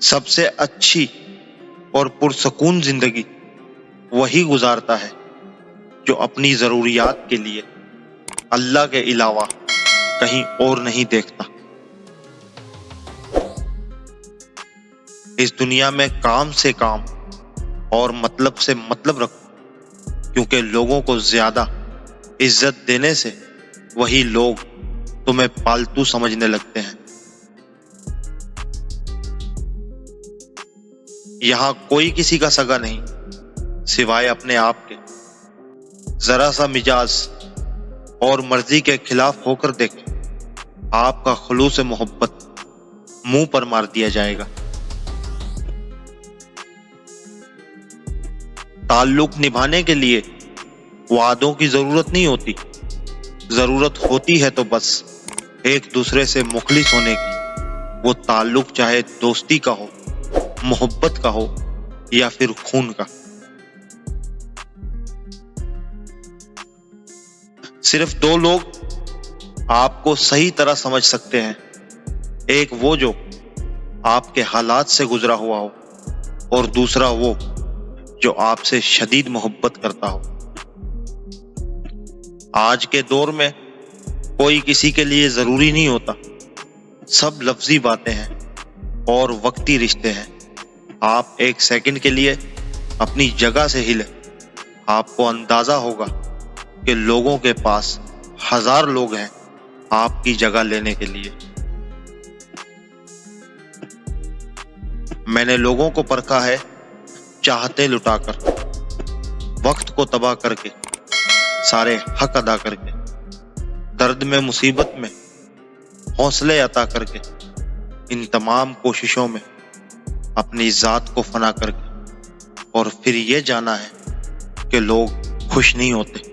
سب سے اچھی اور پرسکون زندگی وہی گزارتا ہے جو اپنی ضروریات کے لیے اللہ کے علاوہ کہیں اور نہیں دیکھتا۔ اس دنیا میں کام سے کام اور مطلب سے مطلب رکھو، کیونکہ لوگوں کو زیادہ عزت دینے سے وہی لوگ تمہیں پالتو سمجھنے لگتے ہیں۔ یہاں کوئی کسی کا سگا نہیں سوائے اپنے آپ کے۔ ذرا سا مزاج اور مرضی کے خلاف ہو کر دیکھیں، آپ کا خلوص محبت منہ پر مار دیا جائے گا۔ تعلق نبھانے کے لیے وعدوں کی ضرورت نہیں ہوتی، ضرورت ہوتی ہے تو بس ایک دوسرے سے مخلص ہونے کی۔ وہ تعلق چاہے دوستی کا ہو، محبت کا ہو یا پھر خون کا۔ صرف دو لوگ آپ کو صحیح طرح سمجھ سکتے ہیں، ایک وہ جو آپ کے حالات سے گزرا ہوا ہو، اور دوسرا وہ جو آپ سے شدید محبت کرتا ہو۔ آج کے دور میں کوئی کسی کے لیے ضروری نہیں ہوتا، سب لفظی باتیں ہیں اور وقتی رشتے ہیں۔ آپ ایک سیکنڈ کے لیے اپنی جگہ سے ہلے، آپ کو اندازہ ہوگا کہ لوگوں کے پاس ہزار لوگ ہیں آپ کی جگہ لینے کے لیے۔ میں نے لوگوں کو پرکھا ہے چاہتے لٹا کر، وقت کو تباہ کر کے، سارے حق ادا کر کے، درد میں مصیبت میں حوصلے عطا کر کے، ان تمام کوششوں میں اپنی ذات کو فنا کر کے، اور پھر یہ جانا ہے کہ لوگ خوش نہیں ہوتے۔